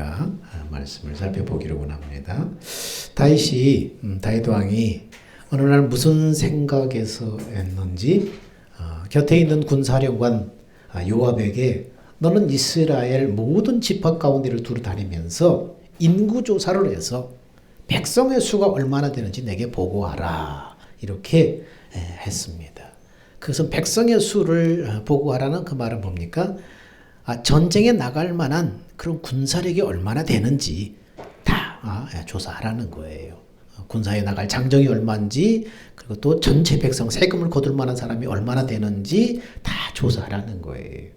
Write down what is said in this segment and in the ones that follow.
우리가 말씀을 살펴보기로 원합니다. 다윗이 다윗 왕이 어느 날 무슨 생각에서 했는지 곁에 있는 군사령관 요압에게 너는 이스라엘 모든 지파 가운데를 두루 다니면서 인구조사를 해서 백성의 수가 얼마나 되는지 내게 보고하라. 이렇게 했습니다. 그것은 백성의 수를 보고하라는 그 말은 뭡니까? 전쟁에 나갈 만한 그런 군사력이 얼마나 되는지 다 조사하라는 거예요. 군사에 나갈 장정이 얼마인지, 그리고 또 전체 백성 세금을 거둘 만한 사람이 얼마나 되는지 다 조사하라는 거예요.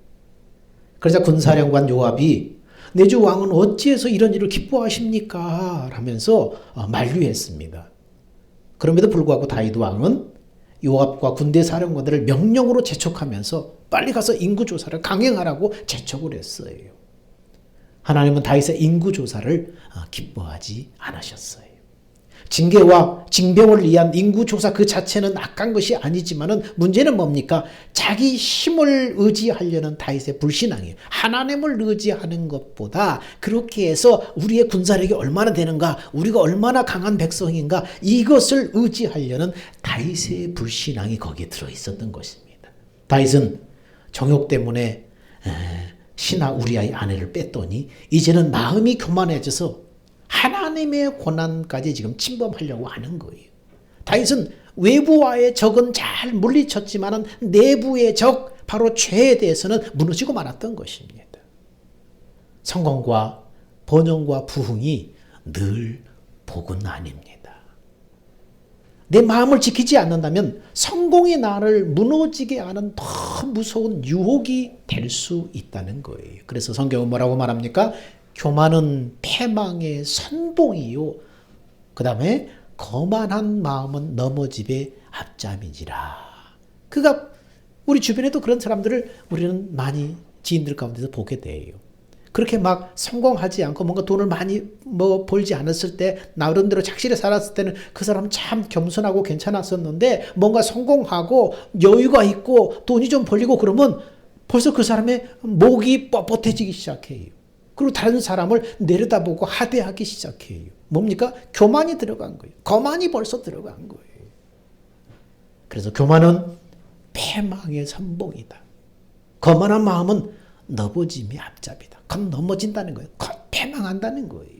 그러자 군사령관 요압이 내 주 왕은 어찌해서 이런 일을 기뻐하십니까? 하면서 만류했습니다. 그럼에도 불구하고 다윗 왕은 요압과 군대 사령관들을 명령으로 재촉하면서 빨리 가서 인구조사를 강행하라고 재촉을 했어요. 하나님은 다윗의 인구조사를 기뻐하지 않으셨어요. 징계와 징병을 위한 인구조사 그 자체는 악한 것이 아니지만은 문제는 뭡니까? 자기 힘을 의지하려는 다윗의 불신앙이에요. 하나님을 의지하는 것보다 그렇게 해서 우리의 군사력이 얼마나 되는가, 우리가 얼마나 강한 백성인가, 이것을 의지하려는 다윗의 불신앙이 거기에 들어있었던 것입니다. 다윗은 정욕 때문에 신하 우리아의 아내를 뺐더니 이제는 마음이 교만해져서 하나님의 권한까지 지금 침범하려고 하는 거예요. 다윗은 외부와의 적은 잘 물리쳤지만 내부의 적, 바로 죄에 대해서는 무너지고 말았던 것입니다. 성공과 번영과 부흥이 늘 복은 아닙니다. 내 마음을 지키지 않는다면 성공이 나를 무너지게 하는 더 무서운 유혹이 될 수 있다는 거예요. 그래서 성경은 뭐라고 말합니까? 교만은 패망의 선봉이요. 그 다음에 거만한 마음은 넘어짐의 앞잠이지라. 그가 우리 주변에도 그런 사람들을 우리는 많이 지인들 가운데서 보게 돼요. 그렇게 막 성공하지 않고 뭔가 돈을 많이 벌지 않았을 때, 나름대로 착실히 살았을 때는 그 사람은 참 겸손하고 괜찮았었는데 뭔가 성공하고 여유가 있고 돈이 좀 벌리고 그러면 벌써 그 사람의 목이 뻣뻣해지기 시작해요. 그리고 다른 사람을 내려다보고 하대하기 시작해요. 뭡니까? 교만이 들어간 거예요. 거만이 벌써 들어간 거예요. 그래서 교만은 패망의 선봉이다. 거만한 마음은 넘어짐의 앞잡이다. 곧 넘어진다는 거예요. 곧 패망한다는 거예요.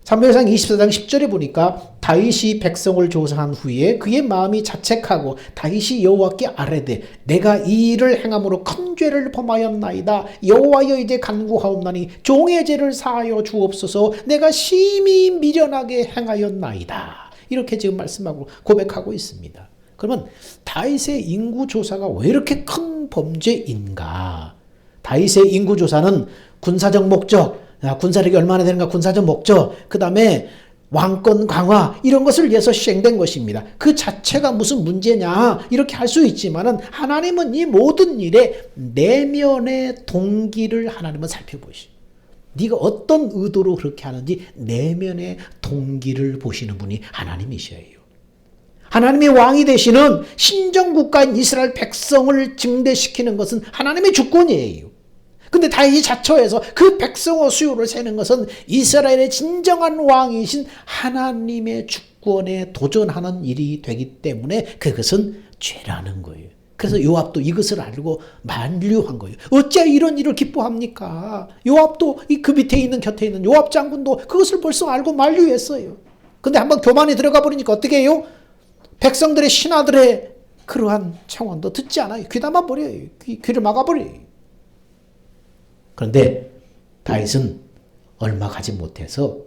사무엘상 24장 10절에 보니까 다윗이 백성을 조사한 후에 그의 마음이 자책하고 다윗이 여호와께 아뢰되 내가 이 일을 행함으로 큰 죄를 범하였나이다. 여호와여 이제 간구하옵나니 종의 죄를 사하여 주옵소서. 내가 심히 미련하게 행하였나이다. 이렇게 지금 말씀하고 고백하고 있습니다. 그러면 다윗의 인구조사가 왜 이렇게 큰 범죄인가? 다윗의 인구조사는 군사적 목적, 군사력이 얼마나 되는가, 군사적 목적, 그 다음에 왕권 강화, 이런 것을 위해서 시행된 것입니다. 그 자체가 무슨 문제냐 이렇게 할 수 있지만은 하나님은 이 모든 일에 내면의 동기를 하나님은 살펴보시죠. 네가 어떤 의도로 그렇게 하는지 내면의 동기를 보시는 분이 하나님이셔요. 하나님의 왕이 되시는 신정국가인 이스라엘 백성을 증대시키는 것은 하나님의 주권이에요. 근데 다윗이 자처해서 그 백성의 수요를 세는 것은 이스라엘의 진정한 왕이신 하나님의 주권에 도전하는 일이 되기 때문에 그것은 죄라는 거예요. 그래서 요압도 이것을 알고 만류한 거예요. 어째 이런 일을 기뻐합니까? 요압도 그 밑에 있는 곁에 있는 요압 장군도 그것을 벌써 알고 만류했어요. 근데 한번 교만에 들어가 버리니까 어떻게 해요? 백성들의 신하들의 그러한 청원도 듣지 않아요. 귀담아 버려요. 귀를 막아버려요. 그런데 다윗은 얼마 가지 못해서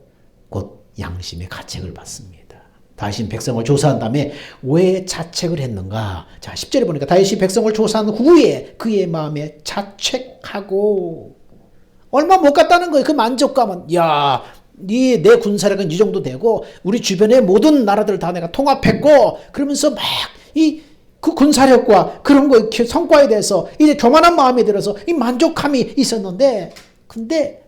곧 양심의 가책을 받습니다. 다윗은 백성을 조사한 다음에 왜 자책을 했는가? 자, 10절에 보니까 다윗이 백성을 조사한 후에 그의 마음에 자책하고, 얼마 못 갔다는 거예요. 그 만족감은, 야, 내 군사력은 이 정도 되고 우리 주변의 모든 나라들 다 내가 통합했고, 그러면서 막 그 군사력과 그런 거 성과에 대해서 이제 교만한 마음이 들어서 이 만족감이 있었는데, 근데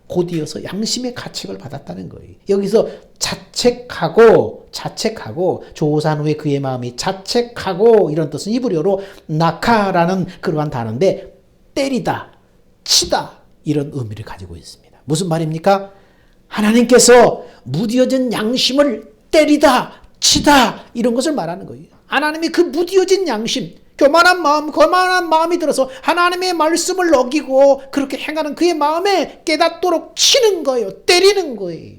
곧이어서 양심의 가책을 받았다는 거예요. 여기서 자책하고 조사한 후에 그의 마음이 자책하고, 이런 뜻은 히브리어로 나카라는 그러한 단어인데, 때리다, 치다, 이런 의미를 가지고 있습니다. 무슨 말입니까? 하나님께서 무디어진 양심을 때리다, 치다 이런 것을 말하는 거예요. 하나님이 그 무디어진 양심, 교만한 마음, 거만한 마음이 들어서 하나님의 말씀을 어기고 그렇게 행하는 그의 마음에 깨닫도록 치는 거예요. 때리는 거예요.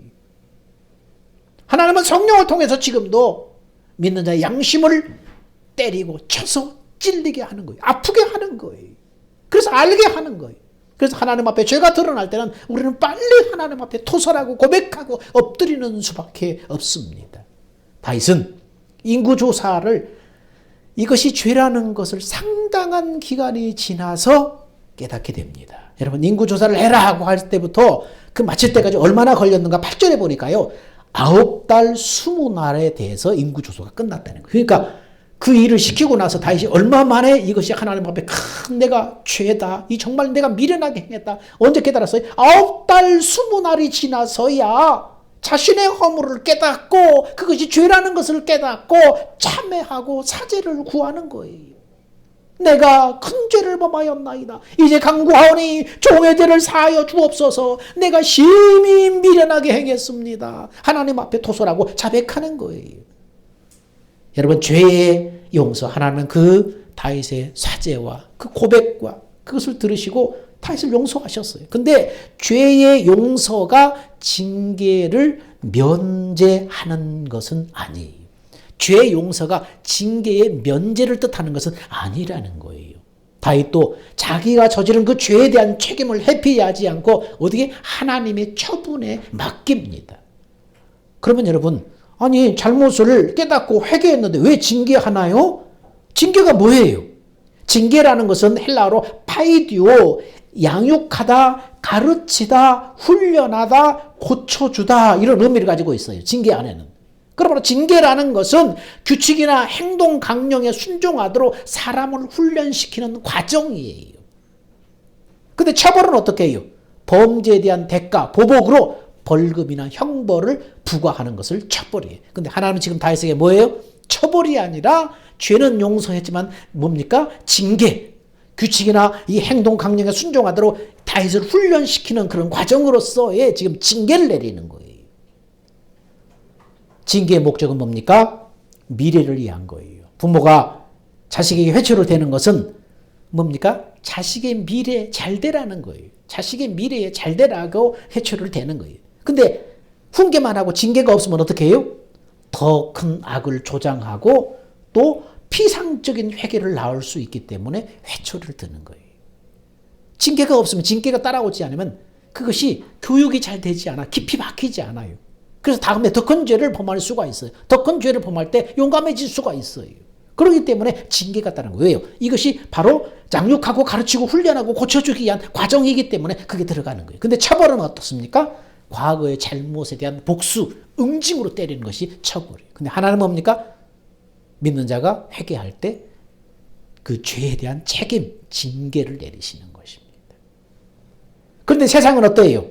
하나님은 성령을 통해서 지금도 믿는 자의 양심을 때리고 쳐서 찔리게 하는 거예요. 아프게 하는 거예요. 그래서 알게 하는 거예요. 그래서 하나님 앞에 죄가 드러날 때는 우리는 빨리 하나님 앞에 토설하고 고백하고 엎드리는 수밖에 없습니다. 다윗은 인구조사를 이것이 죄라는 것을 상당한 기간이 지나서 깨닫게 됩니다. 여러분 인구조사를 해라 하고 할 때부터 그 마칠 때까지 얼마나 걸렸는가 8절에 보니까요. 9달 20날에 대해서 인구조사가 끝났다는 거예요. 그러니까 그 일을 시키고 나서 다윗이 얼마 만에 이것이 하나님 앞에 큰 내가 죄다. 이 정말 내가 미련하게 행했다. 언제 깨달았어요? 9달 20날이 지나서야 자신의 허물을 깨닫고 그것이 죄라는 것을 깨닫고 참회하고 사죄를 구하는 거예요. 내가 큰 죄를 범하였나이다. 이제 간구하오니 종의 죄를 사하여 주옵소서. 내가 심히 미련하게 행했습니다. 하나님 앞에 토설하고 자백하는 거예요. 여러분 죄의 용서 하나님은 그 다윗의 사죄와 그 고백과 그것을 들으시고 다윗을 용서하셨어요. 근데 죄의 용서가 징계를 면제하는 것은 아니에요. 죄의 용서가 징계의 면제를 뜻하는 것은 아니라는 거예요. 다윗도 자기가 저지른 그 죄에 대한 책임을 회피하지 않고 어떻게 하나님의 처분에 맡깁니다. 그러면 여러분 아니 잘못을 깨닫고 회개했는데 왜 징계하나요? 징계가 뭐예요? 징계라는 것은 헬라어로 파이디오, 양육하다, 가르치다, 훈련하다, 고쳐주다 이런 의미를 가지고 있어요. 징계 안에는. 그러므로 징계라는 것은 규칙이나 행동 강령에 순종하도록 사람을 훈련시키는 과정이에요. 근데 처벌은 어떻게 해요? 범죄에 대한 대가, 보복으로 벌금이나 형벌을 부과하는 것을 처벌이에요. 근데 하나님은 지금 다윗에게 뭐예요? 처벌이 아니라 죄는 용서했지만 뭡니까? 징계. 규칙이나 이 행동 강령에 순종하도록 다윗을 훈련시키는 그런 과정으로서의 지금 징계를 내리는 거예요. 징계의 목적은 뭡니까? 미래를 위한 거예요. 부모가 자식에게 회초를 대는 것은 뭡니까? 자식의 미래에 잘 되라는 거예요. 자식의 미래에 잘 되라고 회초를 대는 거예요. 근데 훈계만 하고 징계가 없으면 어떻게 해요? 더 큰 악을 조장하고 또 피상적인 회개를 낳을 수 있기 때문에 회초를 드는 거예요. 징계가 없으면 징계가 따라오지 않으면 그것이 교육이 잘 되지 않아 깊이 박히지 않아요. 그래서 다음에 더 큰 죄를 범할 수가 있어요. 더 큰 죄를 범할 때 용감해질 수가 있어요. 그렇기 때문에 징계가 따르는 거예요. 왜요? 이것이 바로 양육하고 가르치고 훈련하고 고쳐주기 위한 과정이기 때문에 그게 들어가는 거예요. 근데 처벌은 어떻습니까? 과거의 잘못에 대한 복수, 응징으로 때리는 것이 처벌이에요. 근데 하나는 뭡니까? 믿는 자가 회개할 때 그 죄에 대한 책임, 징계를 내리시는 것입니다. 그런데 세상은 어때요?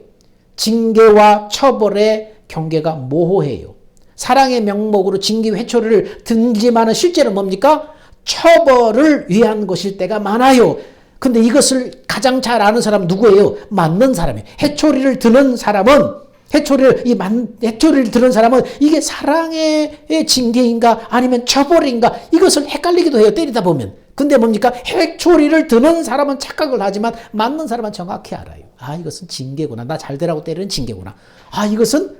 징계와 처벌의 경계가 모호해요. 사랑의 명목으로 징계 회초를 든지만은 실제로 뭡니까? 처벌을 위한 것일 때가 많아요. 근데 이것을 가장 잘 아는 사람은 누구예요? 맞는 사람이에요. 회초리를 드는 사람은 해초리를 드는 사람은 이게 사랑의 징계인가 아니면 처벌인가 이것을 헷갈리기도 해요. 때리다 보면. 근데 뭡니까? 회초리를 드는 사람은 착각을 하지만 맞는 사람은 정확히 알아요. 아 이것은 징계구나. 나 잘 되라고 때리는 징계구나. 아 이것은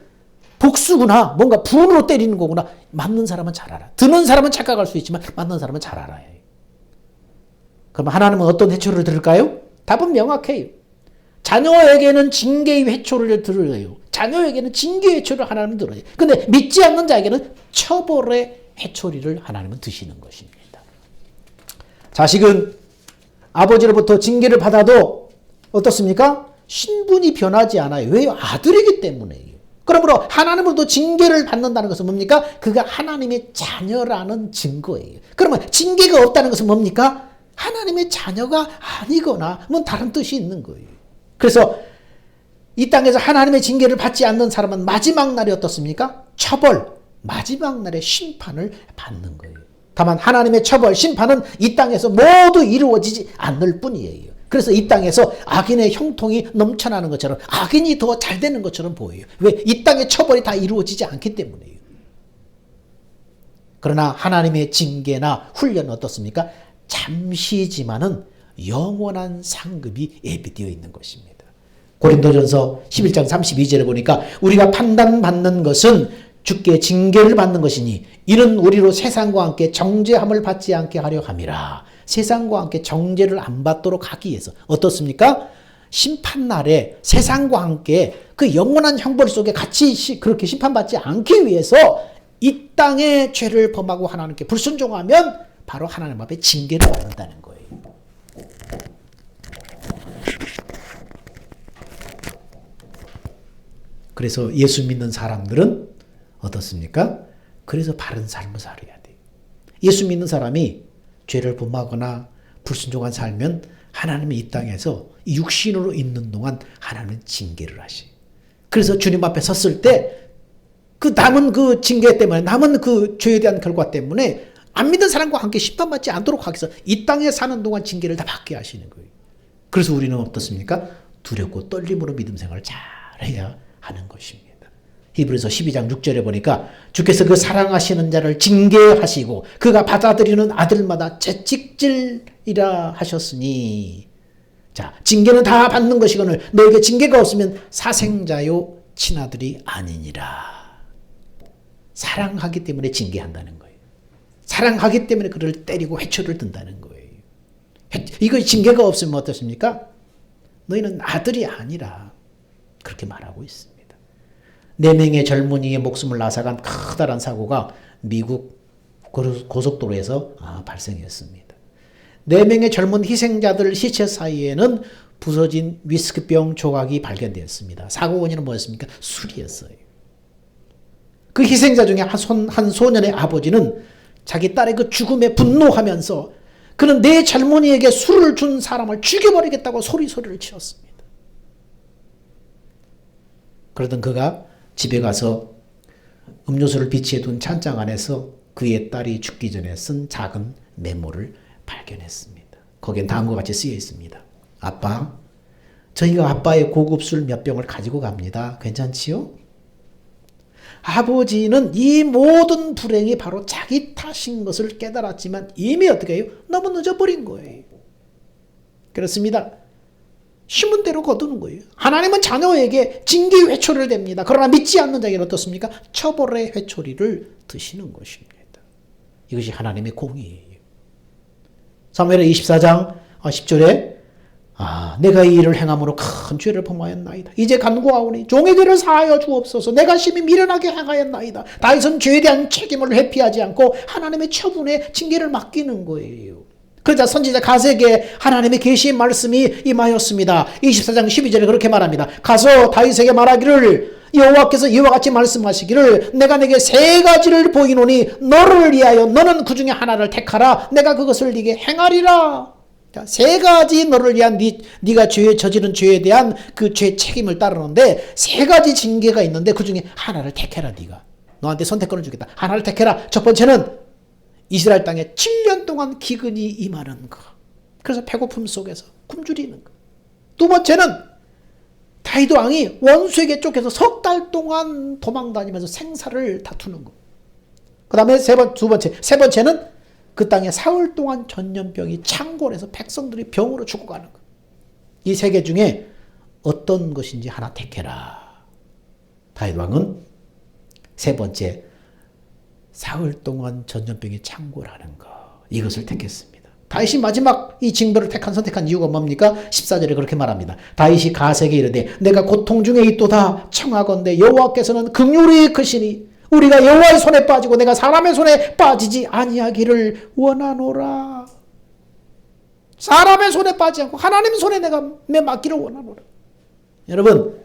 복수구나. 뭔가 분으로 때리는 거구나. 맞는 사람은 잘 알아. 드는 사람은 착각할 수 있지만 맞는 사람은 잘 알아요. 그럼 하나님은 어떤 회초리를 들을까요? 답은 명확해요. 자녀에게는 징계의 회초리를 들어요. 자녀에게는 징계의 회초리를 하나님은 들어요. 근데 믿지 않는 자에게는 처벌의 회초리를 하나님은 드시는 것입니다. 자식은 아버지로부터 징계를 받아도 어떻습니까? 신분이 변하지 않아요. 왜요? 아들이기 때문에요. 그러므로 하나님으로부터 징계를 받는다는 것은 뭡니까? 그가 하나님의 자녀라는 증거예요. 그러면 징계가 없다는 것은 뭡니까? 하나님의 자녀가 아니거나 뭐 다른 뜻이 있는 거예요. 그래서 이 땅에서 하나님의 징계를 받지 않는 사람은 마지막 날이 어떻습니까? 처벌, 마지막 날의 심판을 받는 거예요. 다만 하나님의 처벌, 심판은 이 땅에서 모두 이루어지지 않을 뿐이에요. 그래서 이 땅에서 악인의 형통이 넘쳐나는 것처럼 악인이 더 잘 되는 것처럼 보여요. 왜? 이 땅의 처벌이 다 이루어지지 않기 때문이에요. 그러나 하나님의 징계나 훈련은 어떻습니까? 잠시지만은 영원한 상급이 예비되어 있는 것입니다. 고린도전서 11장 32절에 보니까 우리가 판단받는 것은 주께 징계를 받는 것이니 이는 우리로 세상과 함께 정죄함을 받지 않게 하려 함이라. 세상과 함께 정죄를 안 받도록 하기 위해서 어떻습니까? 심판날에 세상과 함께 그 영원한 형벌 속에 같이 그렇게 심판받지 않기 위해서 이 땅의 죄를 범하고 하나님께 불순종하면 바로 하나님 앞에 징계를 받는다는 거예요. 그래서 예수 믿는 사람들은 어떻습니까? 그래서 바른 삶을 살아야 돼요. 예수 믿는 사람이 죄를 범하거나 불순종한 살면 하나님이 이 땅에서 육신으로 있는 동안 하나님은 징계를 하시. 그래서 주님 앞에 섰을 때 그 남은 그 징계 때문에 남은 그 죄에 대한 결과 때문에 안 믿는 사람과 함께 심판받지 않도록 하기 위해서 이 땅에 사는 동안 징계를 다 받게 하시는 거예요. 그래서 우리는 어떻습니까? 두렵고 떨림으로 믿음 생활을 잘해야 하는 것입니다. 히브리서 12장 6절에 보니까 주께서 그 사랑하시는 자를 징계하시고 그가 받아들이는 아들마다 채찍질이라 하셨으니, 자, 징계는 다 받는 것이거늘 너에게 징계가 없으면 사생자요 친아들이 아니니라. 사랑하기 때문에 징계한다는 거예요. 사랑하기 때문에 그를 때리고 회초를 든다는 거예요. 이거 징계가 없으면 어떻습니까? 너희는 아들이 아니라 그렇게 말하고 있습니다. 4명의 젊은이의 목숨을 앗아간 커다란 사고가 미국 고속도로에서 발생했습니다. 4명의 젊은 희생자들 시체 사이에는 부서진 위스키병 조각이 발견되었습니다. 사고 원인은 뭐였습니까? 술이었어요. 그 희생자 중에 한 소년의 아버지는 자기 딸의 그 죽음에 분노하면서 그는 내 젊은이에게 술을 준 사람을 죽여버리겠다고 소리를 치었습니다. 그러던 그가 집에 가서 음료수를 비치해 둔 찬장 안에서 그의 딸이 죽기 전에 쓴 작은 메모를 발견했습니다. 거기엔 다음과 같이 쓰여 있습니다. 아빠, 저희가 아빠의 고급 술 몇 병을 가지고 갑니다. 괜찮지요? 아버지는 이 모든 불행이 바로 자기 탓인 것을 깨달았지만 이미 어떻게 해요? 너무 늦어버린 거예요. 그렇습니다. 심은 대로 거두는 거예요. 하나님은 자녀에게 징계 회초리를 댑니다. 그러나 믿지 않는 자에게는 어떻습니까? 처벌의 회초리를 드시는 것입니다. 이것이 하나님의 공의예요. 사무엘하 24장 10절에 내가 이 일을 행함으로 큰 죄를 범하였나이다. 이제 간구하오니 종의 죄를 사하여 주옵소서. 내가 심히 미련하게 행하였나이다. 다윗은 죄에 대한 책임을 회피하지 않고 하나님의 처분에 징계를 맡기는 거예요. 그러자 선지자 가세에게 하나님의 계시의 말씀이 임하였습니다. 24장 12절에 그렇게 말합니다. 가서 다윗에게 말하기를 여호와께서 이와 같이 말씀하시기를 내가 내게 3가지를 보이노니 너를 위하여 너는 그 중에 하나를 택하라. 내가 그것을 네게 행하리라. 3가지 너를 위한 네가 저지른 죄에 대한 그 죄 책임을 따르는데 3가지 징계가 있는데 그 중에 하나를 택해라. 네가 너한테 선택권을 주겠다. 하나를 택해라. 첫 번째는 이스라엘 땅에 7년 동안 기근이 임하는 거. 그래서 배고픔 속에서 굶주리는 거. 두 번째는 다윗 왕이 원수에게 쫓겨서 3달 동안 도망다니면서 생사를 다투는 거. 그 다음에 세 번째는 그 땅에 사흘 동안 전염병이 창궐해서 백성들이 병으로 죽어가는 것. 이 3개 중에 어떤 것인지 하나 택해라. 다윗 왕은 3번째, 사흘 동안 전염병이 창궐하는 것. 이것을 택했습니다. 다윗이 마지막 이 징벌을 선택한 이유가 뭡니까? 14절에 그렇게 말합니다. 다윗이 가세에게 이르되 내가 고통 중에 있도다 청하건대 여호와께서는 긍휼히 크시니 우리가 여호와의 손에 빠지고 내가 사람의 손에 빠지지 아니하기를 원하노라. 사람의 손에 빠지지 않고 하나님의 손에 내가 매맞기를 원하노라. 여러분,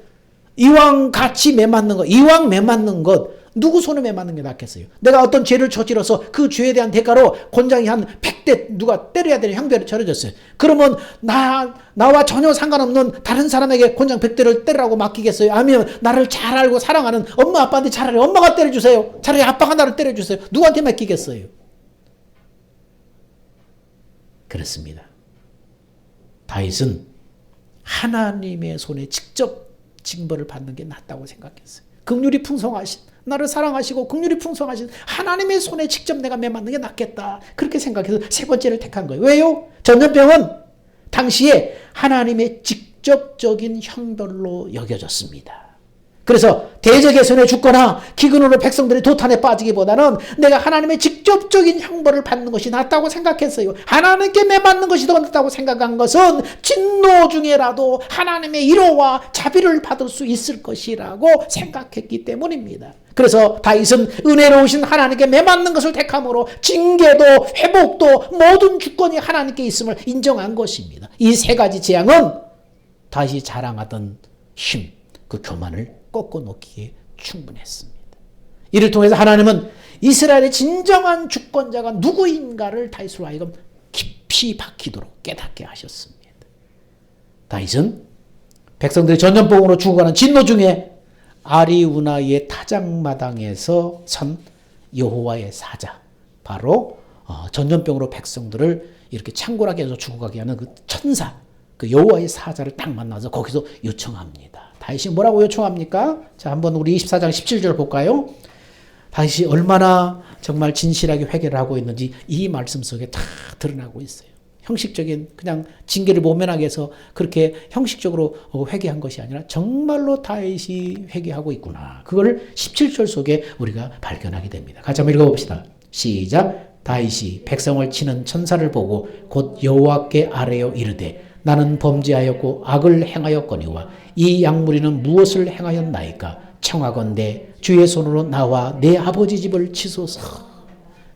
이왕 같이 매맞는 것, 이왕 매맞는 것 누구 손에 매맞는 게 낫겠어요? 내가 어떤 죄를 저질러서 그 죄에 대한 대가로 곤장이 한 100대 누가 때려야 되는 형벌을 처해졌어요. 그러면 나와 전혀 상관없는 다른 사람에게 곤장 100대를 때리라고 맡기겠어요? 아니면 나를 잘 알고 사랑하는 엄마 아빠한테 차라리 엄마가 때려주세요. 차라리 아빠가 나를 때려주세요. 누구한테 맡기겠어요? 그렇습니다. 다윗은 하나님의 손에 직접 징벌을 받는 게 낫다고 생각했어요. 긍휼이 풍성하신, 나를 사랑하시고 긍휼이 풍성하신 하나님의 손에 직접 내가 매맞는 게 낫겠다. 그렇게 생각해서 세 번째를 택한 거예요. 왜요? 전염병은 당시에 하나님의 직접적인 형벌로 여겨졌습니다. 그래서 대적의 손에 죽거나 기근으로 백성들이 도탄에 빠지기보다는 내가 하나님의 직접적인 형벌을 받는 것이 낫다고 생각했어요. 하나님께 매맞는 것이 더 낫다고 생각한 것은 진노 중에라도 하나님의 위로와 자비를 받을 수 있을 것이라고 생각했기 때문입니다. 그래서 다윗은 은혜로우신 하나님께 매맞는 것을 택함으로 징계도 회복도 모든 주권이 하나님께 있음을 인정한 것입니다. 이 세 가지 재앙은 다윗이 자랑하던 힘, 그 교만을 꺾어놓기에 충분했습니다. 이를 통해서 하나님은 이스라엘의 진정한 주권자가 누구인가를 다윗으로 하여금 깊이 박히도록 깨닫게 하셨습니다. 다윗은 백성들이 전염병으로 죽어가는 진노 중에 아리우나의 타작마당에서 선 여호와의 사자, 바로 전염병으로 백성들을 이렇게 창궐하게 해서 죽어가게 하는 그 천사, 그 여호와의 사자를 딱 만나서 거기서 요청합니다. 다윗이 뭐라고 요청합니까? 자, 한번 우리 24장 17절 볼까요? 다윗이 얼마나 정말 진실하게 회개를 하고 있는지 이 말씀 속에 다 드러나고 있어요. 형식적인 그냥 징계를 모면하게 해서 그렇게 형식적으로 회개한 것이 아니라 정말로 다윗이 회개하고 있구나. 그걸 17절 속에 우리가 발견하게 됩니다. 같이 한번 읽어봅시다. 시작. 다윗이 백성을 치는 천사를 보고 곧 여호와께 아뢰어 이르되 나는 범죄하였고 악을 행하였거니와 이 양무리는 무엇을 행하였나이까? 청하건대 주의 손으로 나와 내 아버지 집을 치소서.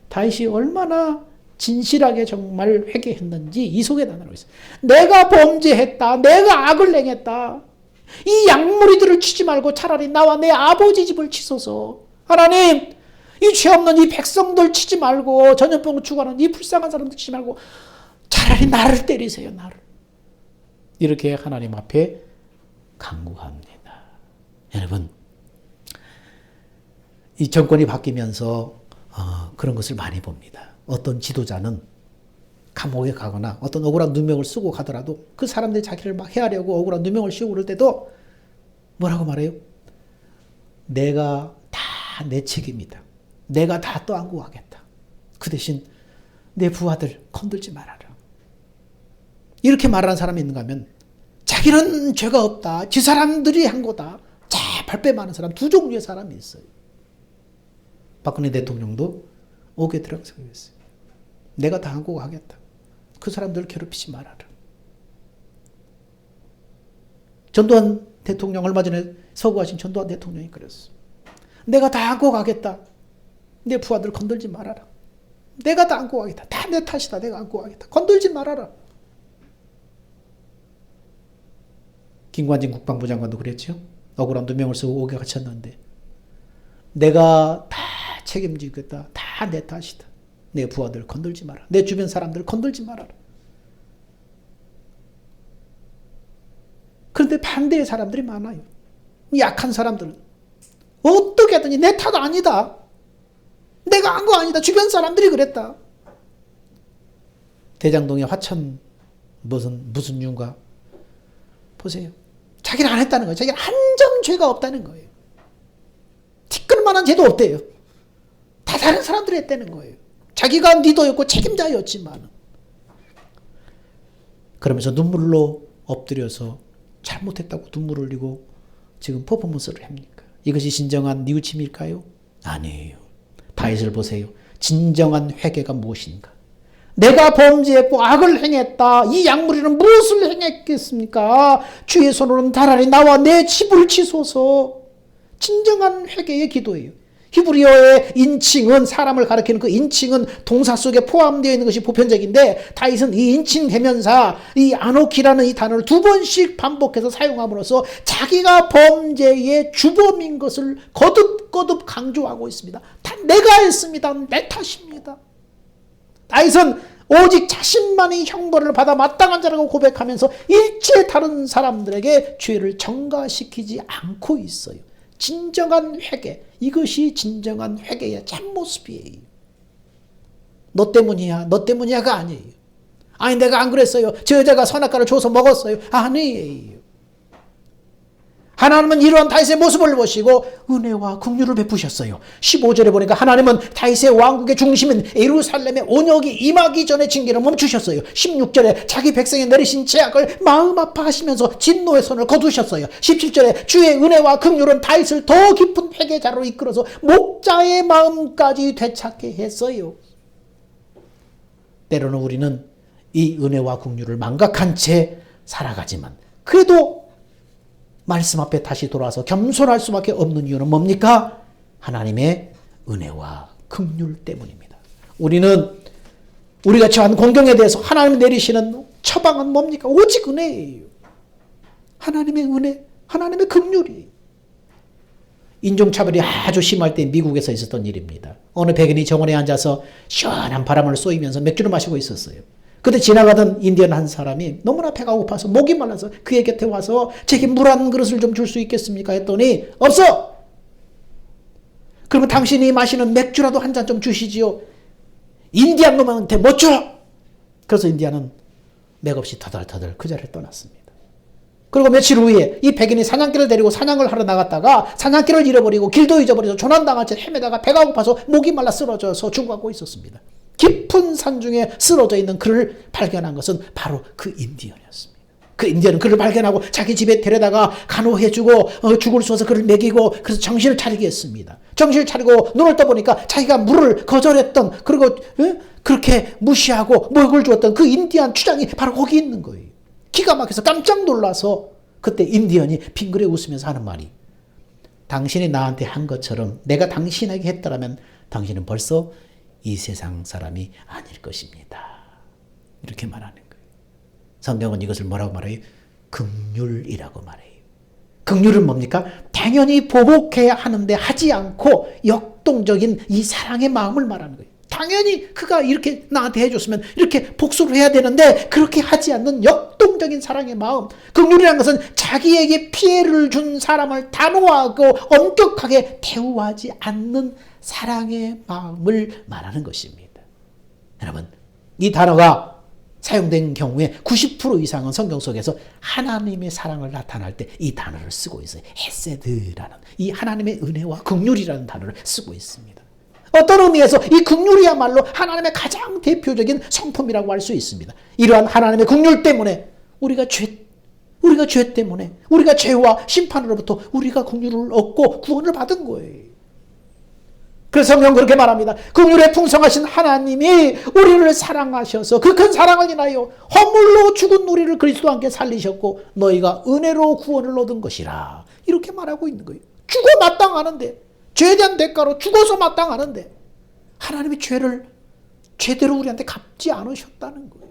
다윗이 얼마나 진실하게 정말 회개했는지 이 속에 나타나고 있어요. 내가 범죄했다. 내가 악을 행했다. 이 양무리들을 치지 말고 차라리 나와 내 아버지 집을 치소서. 하나님, 이 죄 없는 이 백성들 치지 말고 전염병으로 죽어가는 이 불쌍한 사람들 치지 말고 차라리 나를 때리세요. 나를. 이렇게 하나님 앞에 간구합니다. 여러분, 이 정권이 바뀌면서 그런 것을 많이 봅니다. 어떤 지도자는 감옥에 가거나 어떤 억울한 누명을 쓰고 가더라도 그 사람들이 자기를 막 해하려고 억울한 누명을 씌우고 그럴 때도 뭐라고 말해요? 내가 다 내 책임이다. 내가 다 떠안고 가겠다. 그 대신 내 부하들 건들지 말아라. 이렇게 말하는 사람이 있는가 하면 자기는 죄가 없다. 지 사람들이 한 거다. 자, 발뺌 많은 사람, 두 종류의 사람이 있어요. 박근혜 대통령도 오게트라고 생각했어요. 내가 다 안고 가겠다. 그 사람들을 괴롭히지 말아라. 전두환 대통령, 얼마 전에 서구하신 전두환 대통령이 그랬어. 내가 다 안고 가겠다. 내 부하들 건들지 말아라. 내가 다 안고 가겠다. 다 내 탓이다. 내가 안고 가겠다. 건들지 말아라. 김관진 국방부 장관도 그랬죠. 억울한 누명을 쓰고 옥에 갇혔는데 내가 다 책임지겠다. 다 내 탓이다. 내 부하들 건들지 마라. 내 주변 사람들 건들지 말아라. 그런데 반대의 사람들이 많아요. 약한 사람들은 어떻게 하든지 내 탓 아니다. 내가 한 거 아니다. 주변 사람들이 그랬다. 대장동의 화천 무슨 이유인가 보세요. 자기는 안 했다는 거예요. 자기는 한 점 죄가 없다는 거예요. 티끌만한 죄도 없대요. 다 다른 사람들이 했다는 거예요. 자기가 리더였고 책임자였지만. 그러면서 눈물로 엎드려서 잘못했다고 눈물 흘리고 지금 퍼포먼스를 합니까? 이것이 진정한 뉘우침일까요? 아니에요. 다윗을 보세요. 진정한 회개가 무엇인가? 내가 범죄했고 악을 행했다. 이 양무리는 무엇을 행했겠습니까? 주의 손으로는 차라리 나와 내 집을 치소서. 진정한 회개의 기도예요. 히브리어의 인칭은, 사람을 가리키는 그 인칭은 동사 속에 포함되어 있는 것이 보편적인데 다윗은 이 인칭 대명사, 이 아노키라는 이 단어를 두 번씩 반복해서 사용함으로써 자기가 범죄의 주범인 것을 거듭거듭 강조하고 있습니다. 다 내가 했습니다. 내 탓입니다. 다윗은 오직 자신만이 형벌을 받아 마땅한 자라고 고백하면서 일체 다른 사람들에게 죄를 전가시키지 않고 있어요. 진정한 회개, 이것이 진정한 회개의 참모습이에요. 너 때문이야, 너 때문이야가 아니에요. 아니 내가 안 그랬어요. 저 여자가 선악과를 줘서 먹었어요. 아니에요. 하나님은 이러한 다윗의 모습을 보시고 은혜와 긍휼을 베푸셨어요. 15절에 보니까 하나님은 다윗의 왕국의 중심인 예루살렘의 온역이 임하기 전에 징계를 멈추셨어요. 16절에 자기 백성에 내리신 죄악을 마음 아파하시면서 진노의 손을 거두셨어요. 17절에 주의 은혜와 긍휼은 다윗을 더 깊은 회개자로 이끌어서 목자의 마음까지 되찾게 했어요. 때로는 우리는 이 은혜와 긍휼을 망각한 채 살아가지만 그래도 말씀 앞에 다시 돌아와서 겸손할 수밖에 없는 이유는 뭡니까? 하나님의 은혜와 긍휼 때문입니다. 우리는 우리가 처한 공경에 대해서 하나님이 내리시는 처방은 뭡니까? 오직 은혜예요. 하나님의 은혜, 하나님의 긍휼이. 인종차별이 아주 심할 때 미국에서 있었던 일입니다. 어느 백인이 정원에 앉아서 시원한 바람을 쏘이면서 맥주를 마시고 있었어요. 그때 지나가던 인디언 한 사람이 너무나 배가 고파서 목이 말라서 그의 곁에 와서 제게 물 한 그릇을 좀 줄 수 있겠습니까? 했더니 없어! 그러면 당신이 마시는 맥주라도 한 잔 좀 주시지요. 인디안 놈한테 못 줘! 그래서 인디안은 맥없이 터덜터덜 그 자리를 떠났습니다. 그리고 며칠 후에 이 백인이 사냥개를 데리고 사냥을 하러 나갔다가 사냥개를 잃어버리고 길도 잊어버려서 조난당한 채 헤매다가 배가 고파서 목이 말라 쓰러져서 죽어가고 있었습니다. 깊은 산 중에 쓰러져 있는 그를 발견한 것은 바로 그 인디언이었습니다. 그 인디언은 그를 발견하고 자기 집에 데려다가 간호해주고 죽을 쏘서 그를 먹이고 그래서 정신을 차리게 했습니다. 정신을 차리고 눈을 떠보니까 자기가 물을 거절했던 그리고 그렇게 무시하고 먹을 주었던 그 인디언 추장이 바로 거기 있는 거예요. 기가 막혀서 깜짝 놀라서 그때 인디언이 빙그레 웃으면서 하는 말이 당신이 나한테 한 것처럼 내가 당신에게 했더라면 당신은 벌써 이 세상 사람이 아닐 것입니다. 이렇게 말하는 거예요. 성경은 이것을 뭐라고 말해요? 긍휼이라고 말해요. 긍휼은 뭡니까? 당연히 보복해야 하는데 하지 않고 역동적인 이 사랑의 마음을 말하는 거예요. 당연히 그가 이렇게 나한테 해줬으면 이렇게 복수를 해야 되는데 그렇게 하지 않는 역동적인 사랑의 마음. 긍휼이라는 것은 자기에게 피해를 준 사람을 단호하고 엄격하게 대우하지 않는 사랑의 마음을 말하는 것입니다. 여러분, 이 단어가 사용된 경우에 90% 이상은 성경 속에서 하나님의 사랑을 나타낼 때 이 단어를 쓰고 있어요. 헤세드라는 이 하나님의 은혜와 긍휼이라는 단어를 쓰고 있습니다. 어떤 의미에서 이 긍휼이야말로 하나님의 가장 대표적인 성품이라고 할 수 있습니다. 이러한 하나님의 긍휼 때문에 우리가 죄 때문에 우리가 죄와 심판으로부터 우리가 긍휼을 얻고 구원을 받은 거예요. 그래서 성경은 그렇게 말합니다. 긍휼에 풍성하신 하나님이 우리를 사랑하셔서 그 큰 사랑을 인하여 허물로 죽은 우리를 그리스도와 함께 살리셨고 너희가 은혜로 구원을 얻은 것이라. 이렇게 말하고 있는 거예요. 죽어 마땅하는데 죄에 대한 대가로 죽어서 마땅하는데 하나님이 죄를 제대로 우리한테 갚지 않으셨다는 거예요.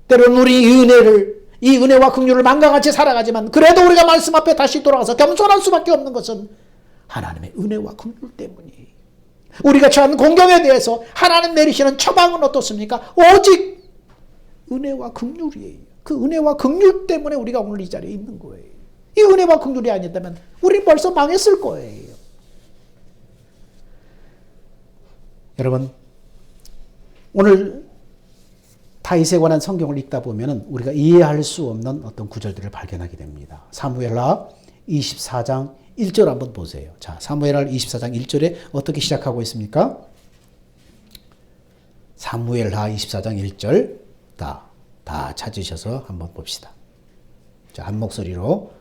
때로는 우리 이 은혜와 긍휼을 망각한 채 살아가지만 그래도 우리가 말씀 앞에 다시 돌아가서 겸손할 수밖에 없는 것은 하나님의 은혜와 긍휼 때문이에요. 우리가 처한 공경에 대해서 하나님 내리시는 처방은 어떻습니까? 오직 은혜와 긍휼이에요. 그 은혜와 긍휼 때문에 우리가 오늘 이 자리에 있는 거예요. 이 은혜와 긍휼이 아니었다면 우리 벌써 망했을 거예요. 여러분, 오늘 다윗에 관한 성경을 읽다 보면 우리가 이해할 수 없는 어떤 구절들을 발견하게 됩니다. 사무엘하 24장 1절 한번 보세요. 자, 사무엘하 24장 1절에 어떻게 시작하고 있습니까? 사무엘하 24장 1절 다 찾으셔서 한번 봅시다. 자, 한 목소리로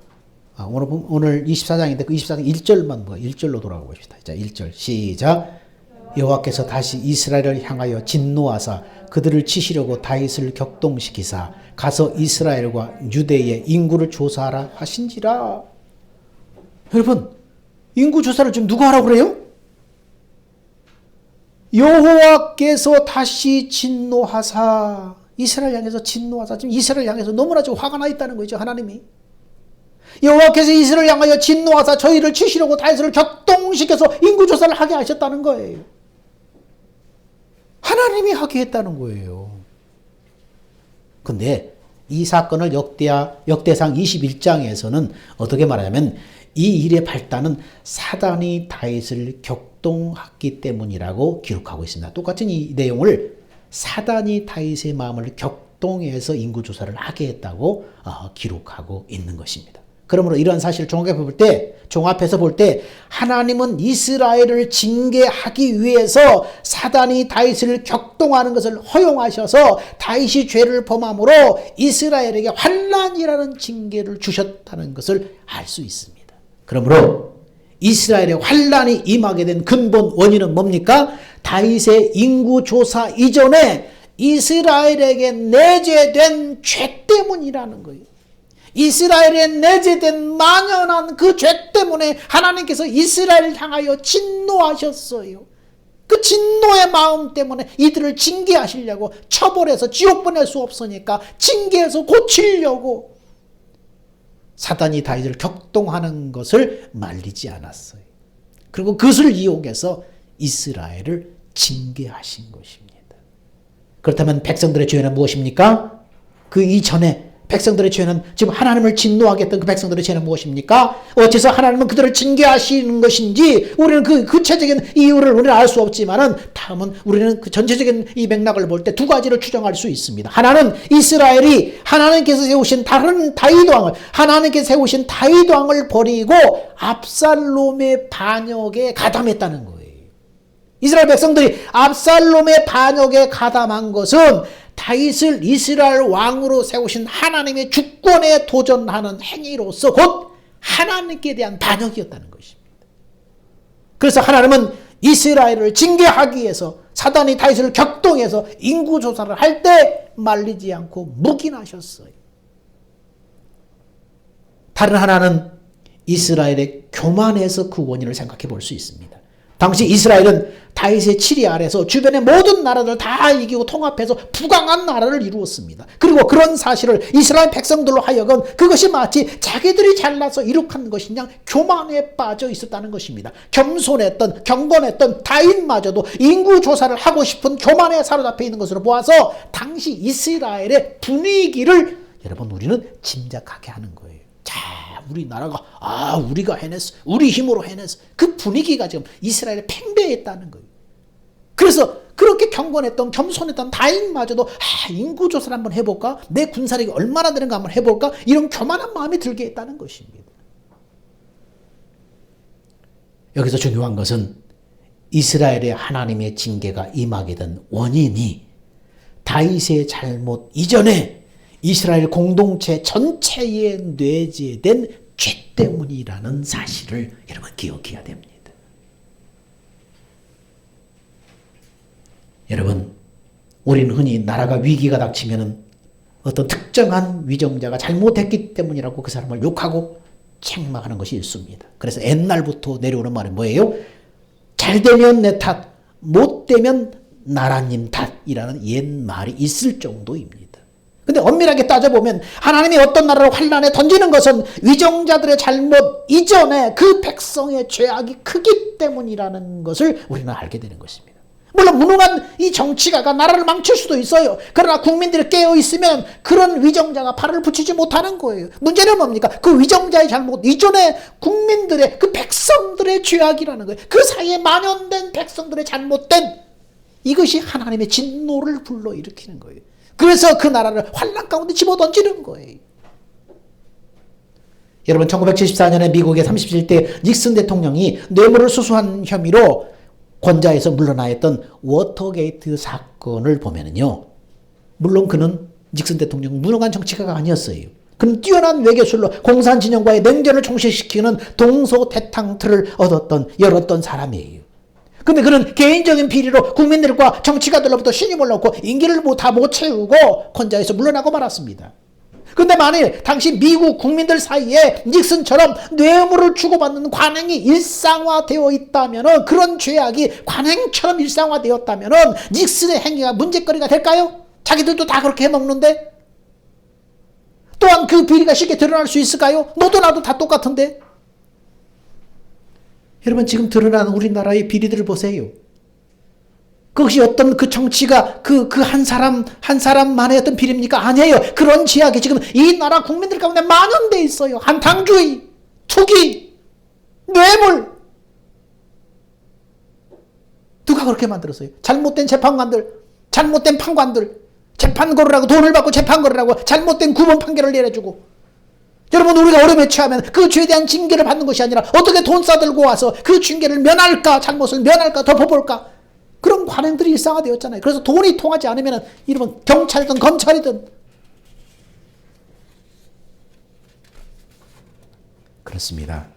오늘 24장인데 그 24장 1절만 1절로 돌아가 보십시다. 자, 1절 시작. 여호와께서 다시 이스라엘을 향하여 진노하사 그들을 치시려고 다윗을 격동시키사 가서 이스라엘과 유대의 인구를 조사하라 하신지라. 여러분, 인구 조사를 지금 누가 하라고 그래요? 여호와께서 다시 진노하사 이스라엘 향해서 진노하사 지금 이스라엘 향해서 너무나 지금 화가 나 있다는 거죠. 하나님이 여호와께서 이스라엘 향하여 진노하사 저희를 치시려고 다윗을 격동시켜서 인구 조사를 하게 하셨다는 거예요. 하나님이 하게 했다는 거예요. 근데 이 사건을 역대상 21장에서는 어떻게 말하냐면 이 일의 발단은 사단이 다윗을 격동했기 때문이라고 기록하고 있습니다. 똑같은 이 내용을 사단이 다윗의 마음을 격동해서 인구조사를 하게 했다고 기록하고 있는 것입니다. 그러므로 이러한 사실을 종합해서 볼 때 하나님은 이스라엘을 징계하기 위해서 사단이 다윗을 격동하는 것을 허용하셔서 다윗이 죄를 범함으로 이스라엘에게 환난이라는 징계를 주셨다는 것을 알 수 있습니다. 그러므로 이스라엘의 환난이 임하게 된 근본 원인은 뭡니까? 다윗의 인구조사 이전에 이스라엘에게 내재된 죄 때문이라는 거예요. 이스라엘에 내재된 만연한 그 죄 때문에 하나님께서 이스라엘을 향하여 진노하셨어요. 그 진노의 마음 때문에 이들을 징계하시려고, 처벌해서 지옥 보낼 수 없으니까 징계해서 고치려고 사단이 다윗을 격동하는 것을 말리지 않았어요. 그리고 그것을 이용해서 이스라엘을 징계하신 것입니다. 그렇다면 백성들의 죄는 무엇입니까? 그 이전에 백성들의 죄는, 지금 하나님을 진노하게 했던 그 백성들의 죄는 무엇입니까? 어째서 하나님은 그들을 징계하시는 것인지 우리는 그 구체적인 이유를 우리는 알 수 없지만은, 다음은 우리는 그 전체적인 이 맥락을 볼 때 두 가지를 추정할 수 있습니다. 하나는 이스라엘이 하나님께서 세우신 다른 하나님께서 세우신 다윗 왕을 버리고 압살롬의 반역에 가담했다는 거예요. 이스라엘 백성들이 압살롬의 반역에 가담한 것은 다윗을 이스라엘 왕으로 세우신 하나님의 주권에 도전하는 행위로서 곧 하나님께 대한 반역이었다는 것입니다. 그래서 하나님은 이스라엘을 징계하기 위해서 사단이 다윗을 격동해서 인구조사를 할 때 말리지 않고 묵인하셨어요. 다른 하나는 이스라엘의 교만에서 그 원인을 생각해 볼 수 있습니다. 당시 이스라엘은 다윗의 치리 아래서 주변의 모든 나라들 다 이기고 통합해서 부강한 나라를 이루었습니다. 그리고 그런 사실을 이스라엘 백성들로 하여금 그것이 마치 자기들이 잘나서 이룩한 것이냐 교만에 빠져 있었다는 것입니다. 겸손했던 경건했던 다윗마저도 인구조사를 하고 싶은 교만에 사로잡혀 있는 것으로 보아서 당시 이스라엘의 분위기를 여러분 우리는 짐작하게 하는 거예요. 자, 우리나라가 우리가 해냈어, 우리 힘으로 해냈어, 그 분위기가 지금 이스라엘에 팽배했다는 거예요. 그래서 그렇게 경건했던 겸손했던 다윗마저도 인구조사를 한번 해볼까, 내 군사력이 얼마나 되는가 한번 해볼까, 이런 교만한 마음이 들게 했다는 것입니다. 여기서 중요한 것은 이스라엘의 하나님의 징계가 임하게 된 원인이 다윗의 잘못 이전에 이스라엘 공동체 전체에 내재된 죄 때문이라는 사실을 여러분 기억해야 됩니다. 여러분, 우리는 흔히 나라가 위기가 닥치면 어떤 특정한 위정자가 잘못했기 때문이라고 그 사람을 욕하고 책망하는 것이 일쑤입니다. 그래서 옛날부터 내려오는 말은 뭐예요? 잘 되면 내 탓, 못 되면 나라님 탓이라는 옛말이 있을 정도입니다. 근데 엄밀하게 따져보면 하나님이 어떤 나라를 환난에 던지는 것은 위정자들의 잘못 이전에 그 백성의 죄악이 크기 때문이라는 것을 우리는 알게 되는 것입니다. 물론 무능한 이 정치가가 나라를 망칠 수도 있어요. 그러나 국민들이 깨어있으면 그런 위정자가 팔을 붙이지 못하는 거예요. 문제는 뭡니까? 그 위정자의 잘못 이전에 국민들의 그 백성들의 죄악이라는 거예요. 그 사이에 만연된 백성들의 잘못된 이것이 하나님의 진노를 불러일으키는 거예요. 그래서 그 나라를 환난 가운데 집어던지는 거예요. 여러분, 1974년에 미국의 37대 닉슨 대통령이 뇌물을 수수한 혐의로 권좌에서 물러나 있던 워터게이트 사건을 보면은요, 물론 그는 닉슨 대통령 무능한 정치가가 아니었어요. 그는 뛰어난 외교술로 공산 진영과의 냉전을 종식시키는 동서대탕틀을 열었던 사람이에요. 근데 그는 개인적인 비리로 국민들과 정치가들로부터 신임을 얻고 임기를 다 못 채우고 권좌에서 물러나고 말았습니다. 근데 만일 당시 미국 국민들 사이에 닉슨처럼 뇌물을 주고받는 관행이 일상화되어 있다면, 그런 죄악이 관행처럼 일상화되었다면 닉슨의 행위가 문제거리가 될까요? 자기들도 다 그렇게 해먹는데? 또한 그 비리가 쉽게 드러날 수 있을까요? 너도 나도 다 똑같은데? 여러분, 지금 드러나는 우리나라의 비리들을 보세요. 그것이 어떤 그 정치가 그 한 사람만의 어떤 비리입니까? 아니에요. 그런 죄악이 지금 이 나라 국민들 가운데 만연돼 있어요. 한탕주의, 투기, 뇌물. 누가 그렇게 만들었어요? 잘못된 재판관들, 잘못된 판관들, 재판 걸으라고 돈을 받고 재판 걸으라고 잘못된 구원 판결을 내려주고, 여러분 우리가 어려움에 처하면 그 죄에 대한 징계를 받는 것이 아니라 어떻게 돈 싸들고 와서 그 징계를 면할까, 잘못을 면할까, 덮어볼까, 그런 관행들이 일상화되었잖아요. 그래서 돈이 통하지 않으면 이러면 경찰이든 검찰이든, 그렇습니다.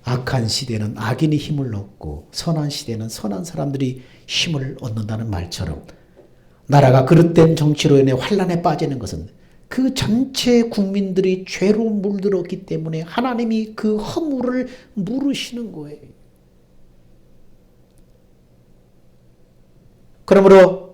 악한 시대는 악인이 힘을 얻고 선한 시대는 선한 사람들이 힘을 얻는다는 말처럼, 나라가 그릇된 정치로 인해 환란에 빠지는 것은 그 전체 국민들이 죄로 물들었기 때문에 하나님이 그 허물을 물으시는 거예요. 그러므로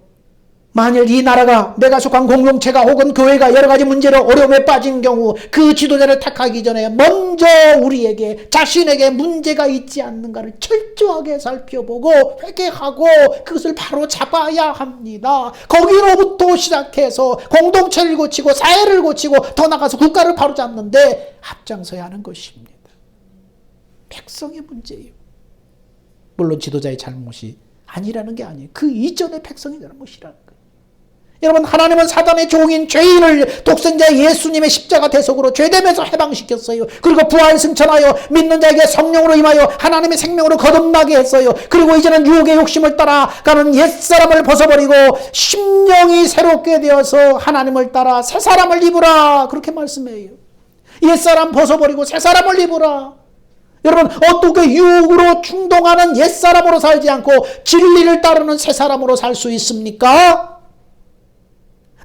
만일 이 나라가, 내가 속한 공동체가 혹은 교회가 여러 가지 문제로 어려움에 빠진 경우 그 지도자를 택하기 전에 먼저 우리에게, 자신에게 문제가 있지 않는가를 철저하게 살펴보고 회개하고 그것을 바로 잡아야 합니다. 거기로부터 시작해서 공동체를 고치고 사회를 고치고 더 나가서 국가를 바로잡는데 앞장서야 하는 것입니다. 백성의 문제예요. 물론 지도자의 잘못이 아니라는 게 아니에요. 그 이전의 백성의 잘못이라는 거예요. 여러분, 하나님은 사단의 종인 죄인을 독생자 예수님의 십자가 대속으로 죄됨에서 해방시켰어요. 그리고 부활 승천하여 믿는 자에게 성령으로 임하여 하나님의 생명으로 거듭나게 했어요. 그리고 이제는 유혹의 욕심을 따라가는 옛사람을 벗어버리고 심령이 새롭게 되어서 하나님을 따라 새사람을 입으라, 그렇게 말씀해요. 옛사람 벗어버리고 새사람을 입으라. 여러분, 어떻게 유혹으로 충동하는 옛사람으로 살지 않고 진리를 따르는 새사람으로 살 수 있습니까?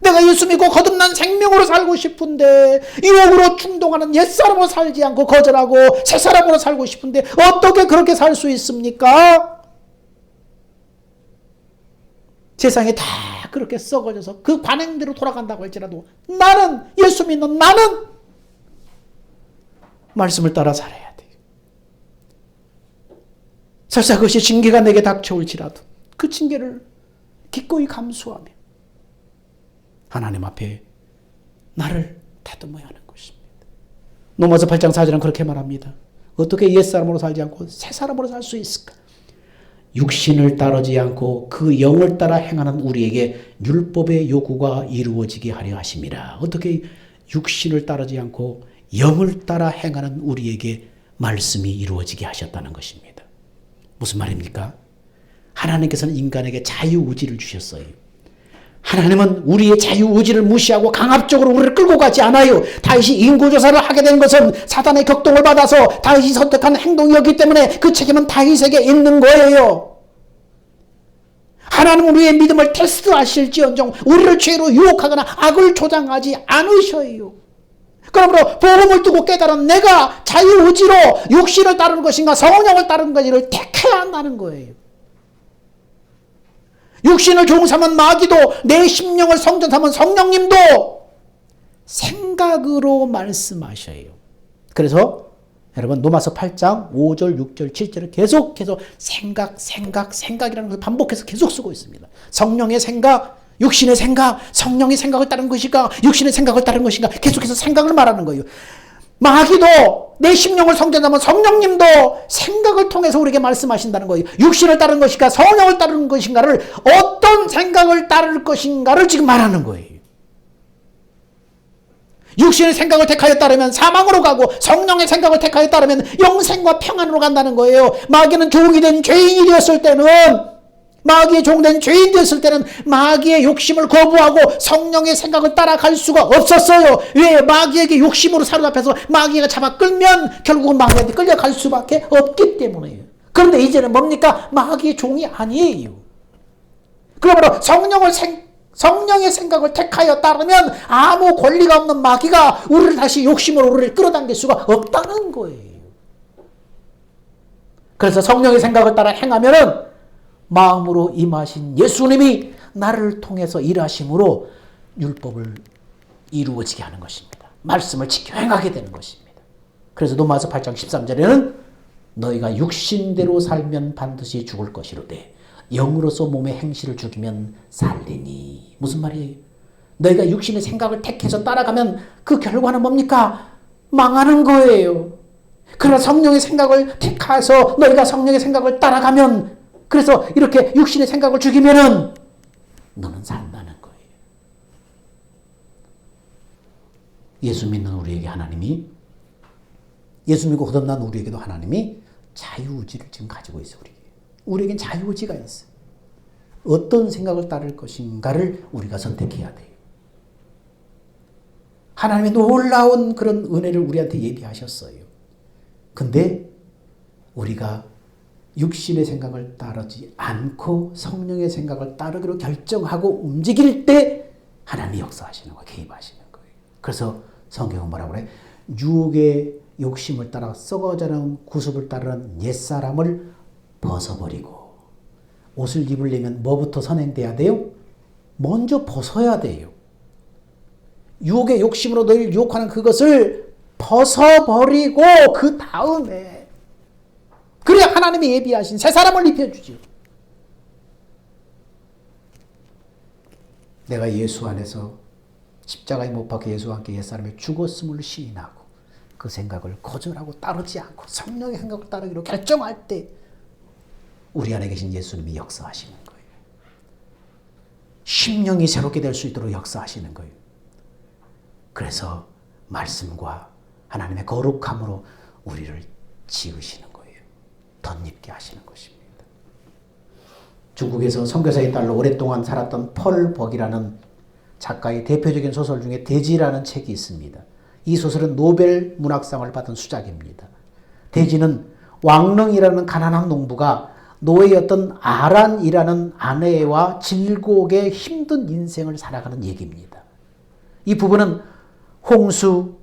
내가 예수 믿고 거듭난 생명으로 살고 싶은데 유혹으로 충동하는 옛사람으로 살지 않고 거절하고 새사람으로 살고 싶은데 어떻게 그렇게 살 수 있습니까? 세상에 다 그렇게 썩어져서 그 관행대로 돌아간다고 할지라도 나는, 예수 믿는 나는 말씀을 따라 살아야 돼요. 설사 그것이 징계가 내게 닥쳐올지라도 그 징계를 기꺼이 감수하며 하나님 앞에 나를 다듬어야 하는 것입니다. 로마서 8장 4절은 그렇게 말합니다. 어떻게 옛사람으로 살지 않고 새사람으로 살 수 있을까? 육신을 따르지 않고 그 영을 따라 행하는 우리에게 율법의 요구가 이루어지게 하려 하심이라. 어떻게 육신을 따르지 않고 영을 따라 행하는 우리에게 말씀이 이루어지게 하셨다는 것입니다. 무슨 말입니까? 하나님께서는 인간에게 자유의지를 주셨어요. 하나님은 우리의 자유의지를 무시하고 강압적으로 우리를 끌고 가지 않아요. 다윗이 인구조사를 하게 된 것은 사단의 격동을 받아서 다윗이 선택한 행동이었기 때문에 그 책임은 다윗에게 있는 거예요. 하나님은 우리의 믿음을 테스트하실지언정 우리를 죄로 유혹하거나 악을 조장하지 않으셔요. 그러므로 복음을 두고 깨달은 내가 자유의지로 육신을 따르는 것인가 성령을 따르는 것인가를 택해야 한다는 거예요. 육신을 종삼은 마귀도, 내 심령을 성전 삼은 성령님도 생각으로 말씀하셔요. 그래서 여러분 로마서 8장 5절, 6절, 7절을 계속해서 생각이라는 것을 반복해서 계속 쓰고 있습니다. 성령의 생각, 육신의 생각, 성령의 생각을 따르는 것인가, 육신의 생각을 따르는 것인가, 계속해서 생각을 말하는 거예요. 마귀도, 내 심령을 성전하면 성령님도 생각을 통해서 우리에게 말씀하신다는 거예요. 육신을 따르는 것인가 성령을 따르는 것인가를, 어떤 생각을 따를 것인가를 지금 말하는 거예요. 육신의 생각을 택하여 따르면 사망으로 가고 성령의 생각을 택하여 따르면 영생과 평안으로 간다는 거예요. 마귀는 종이 된 죄인이 되었을 때는, 마귀의 종된 죄인 되었을 때는 마귀의 욕심을 거부하고 성령의 생각을 따라갈 수가 없었어요. 왜? 마귀에게 욕심으로 사로잡혀서 마귀가 잡아 끌면 결국은 마귀한테 끌려갈 수밖에 없기 때문에요. 그런데 이제는 뭡니까? 마귀의 종이 아니에요. 그러므로 성령의 생각을 택하여 따르면 아무 권리가 없는 마귀가 우리를 다시 욕심으로 우리를 끌어당길 수가 없다는 거예요. 그래서 성령의 생각을 따라 행하면은 마음으로 임하신 예수님이 나를 통해서 일하심으로 율법을 이루어지게 하는 것입니다. 말씀을 지켜 행하게 되는 것입니다. 그래서 로마서 8장 13절에는 너희가 육신대로 살면 반드시 죽을 것이로되 영으로서 몸의 행실을 죽이면 살리니. 무슨 말이에요? 너희가 육신의 생각을 택해서 따라가면 그 결과는 뭡니까? 망하는 거예요. 그러나 성령의 생각을 택해서 너희가 성령의 생각을 따라가면, 그래서 이렇게 육신의 생각을 죽이면은 너는 산다는 거예요. 예수 믿는 우리에게 하나님이, 예수 믿고 거듭난 우리에게도 하나님이 자유의지를 지금 가지고 있어요. 우리에겐 자유의지가 있어요. 어떤 생각을 따를 것인가를 우리가 선택해야 돼요. 하나님의 놀라운 그런 은혜를 우리한테 예비하셨어요. 근데 우리가 육신의 생각을 따르지 않고 성령의 생각을 따르기로 결정하고 움직일 때 하나님이 역사하시는 거예요. 개입하시는 거예요. 그래서 성경은 뭐라고 그래? 유혹의 욕심을 따라 썩어져가는 구습을 따르는 옛사람을 벗어버리고, 옷을 입으려면 뭐부터 선행돼야 돼요? 먼저 벗어야 돼요. 유혹의 욕심으로 너희를 유혹하는 그것을 벗어버리고 그 다음에, 그래야 하나님이 예비하신 새 사람을 입혀주죠. 내가 예수 안에서 십자가에 못 박혀 예수와 함께 옛사람의 죽었음을 시인하고 그 생각을 거절하고 따르지 않고 성령의 생각을 따르기로 결정할 때 우리 안에 계신 예수님이 역사하시는 거예요. 심령이 새롭게 될 수 있도록 역사하시는 거예요. 그래서 말씀과 하나님의 거룩함으로 우리를 지으시는 거예요. 덧입게 하시는 것입니다. 중국에서 선교사의 딸로 오랫동안 살았던 펄 벅이라는 작가의 대표적인 소설 중에 돼지라는 책이 있습니다. 이 소설은 노벨 문학상을 받은 수작입니다. 돼지는 왕릉이라는 가난한 농부가 노예였던 아란이라는 아내와 질곡의 힘든 인생을 살아가는 얘기입니다. 이 부부는 홍수,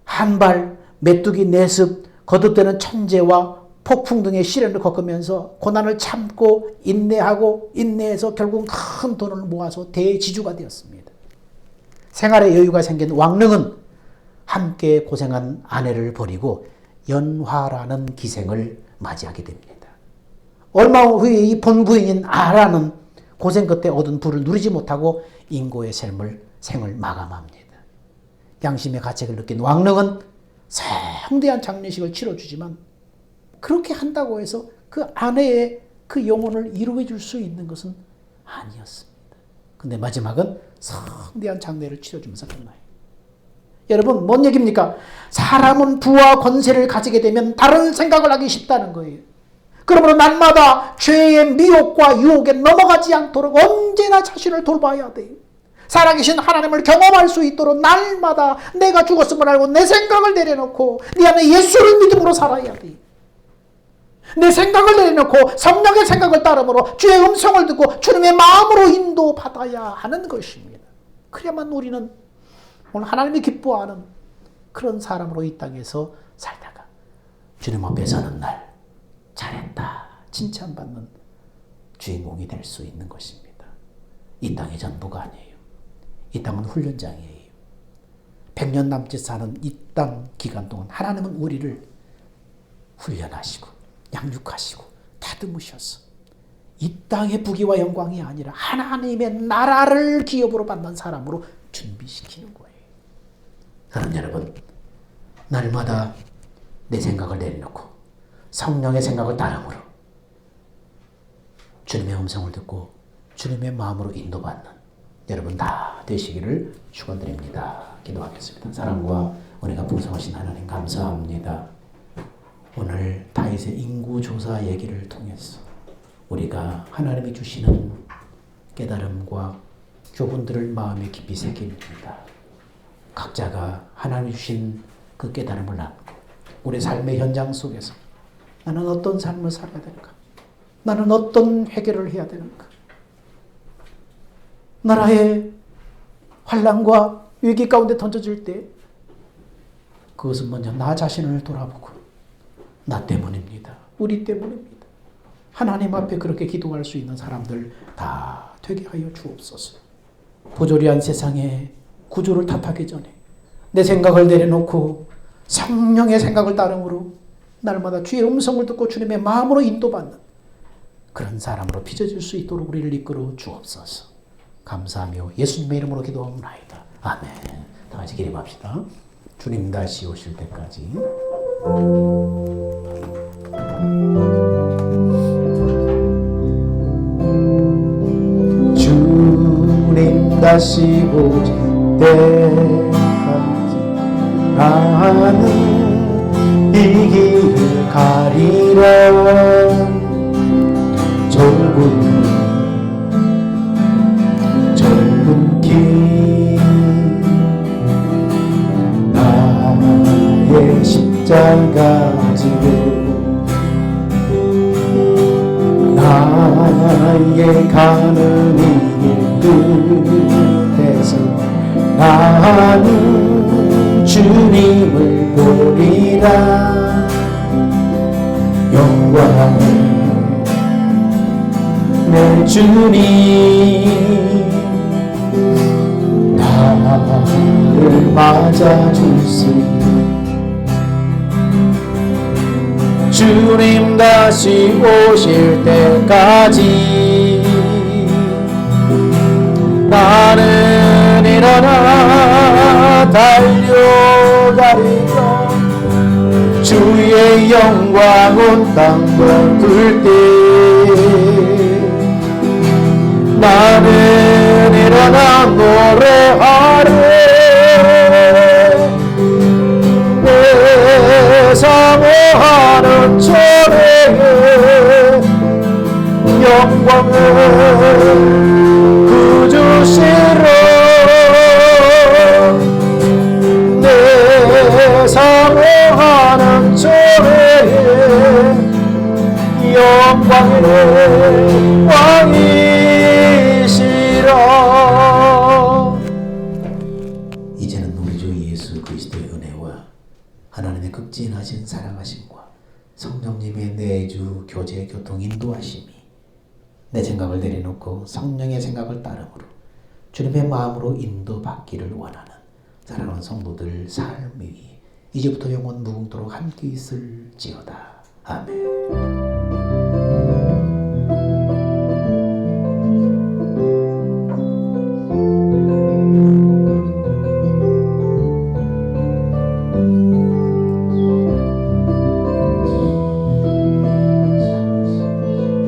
한발, 메뚜기 내습, 거듭되는 천재와 폭풍 등의 시련을 겪으면서 고난을 참고 인내하고 인내해서 결국 큰 돈을 모아서 대지주가 되었습니다. 생활에 여유가 생긴 왕릉은 함께 고생한 아내를 버리고 연화라는 기생을 맞이하게 됩니다. 얼마 후에 이 본부인인 아라는 고생 끝에 얻은 부를 누리지 못하고 인고의 생을 마감합니다. 양심의 가책을 느낀 왕릉은 성대한 장례식을 치러주지만 그렇게 한다고 해서 그 아내의 그 영혼을 이루어 줄 수 있는 것은 아니었습니다. 근데 마지막은 성대한 장례를 치러주면서 끝나요. 여러분, 뭔 얘기입니까? 사람은 부와 권세를 가지게 되면 다른 생각을 하기 쉽다는 거예요. 그러므로 날마다 죄의 미혹과 유혹에 넘어가지 않도록 언제나 자신을 돌봐야 돼요. 살아계신 하나님을 경험할 수 있도록 날마다 내가 죽었음을 알고 내 생각을 내려놓고 네 안에 예수를 믿음으로 살아야 돼요. 내 생각을 내려놓고 성령의 생각을 따름으로 주의 음성을 듣고 주님의 마음으로 인도받아야 하는 것입니다. 그래야만 우리는 오늘 하나님이 기뻐하는 그런 사람으로 이 땅에서 살다가 주님 앞에 서는 날 잘했다 칭찬받는 주인공이 될 수 있는 것입니다. 이 땅의 전부가 아니에요. 이 땅은 훈련장이에요. 100년 남짓 사는 이 땅 기간 동안 하나님은 우리를 훈련하시고 양육하시고 다듬으셔서 이 땅의 부귀와 영광이 아니라 하나님의 나라를 기업으로 받는 사람으로 준비시키는 거예요. 그럼 여러분, 날마다 내 생각을 내려놓고 성령의 생각을 따름으로 주님의 음성을 듣고 주님의 마음으로 인도받는 여러분 다 되시기를 축원드립니다. 기도하겠습니다. 사랑과 은혜가 풍성하신 하나님 감사합니다. 오늘 다윗의 인구조사 얘기를 통해서 우리가 하나님이 주시는 깨달음과 교훈들을 마음에 깊이 새깁니다. 각자가 하나님이 주신 그 깨달음을 안고 우리 삶의 현장 속에서 나는 어떤 삶을 살아야 되는가? 나는 어떤 회개를 해야 되는가? 나라의 환난과 위기 가운데 던져질 때 그것은 먼저 나 자신을 돌아보고 나 때문입니다. 우리 때문입니다. 하나님 앞에 그렇게 기도할 수 있는 사람들 다 되게 하여 주옵소서. 부조리한 세상에 구조를 탓하기 전에 내 생각을 내려놓고 성령의 생각을 따름으로 날마다 주의 음성을 듣고 주님의 마음으로 인도받는 그런 사람으로 빚어질 수 있도록 우리를 이끌어 주옵소서. 감사하며 예수님의 이름으로 기도합니다. 아멘. 다 같이 기립합시다. 주님 다시 오실 때까지 주 다시 오실 때까지 나는 이 길을 가리라. 젊은 길 나의 십자가 지고 나의 가는 이 길 끝에서 나는 주님을 보리라. 영광을 내 주님 나를 맞아주시니 주님 다시 오실 때까지 나는 일어나 달려가리라. 주의 영광 온 땅 덮을 때 나는 일어나 노래하리. 내 사모하는 전에 영광을 구주시러 내 사모하는 전에 영광의 왕이시라. 이제는 우리 주 예수 그리스도의 은혜와 하나님의 극진하신 사랑하심과 성령님의 내주 교제 교통 인도하심이 내 생각을 내려놓고 성령의 생각을 따름으로 주님의 마음으로 인도받기를 원하는 사랑하는 성도들 삶이 이제부터 영원 무궁토록 함께 있을지어다. 아멘.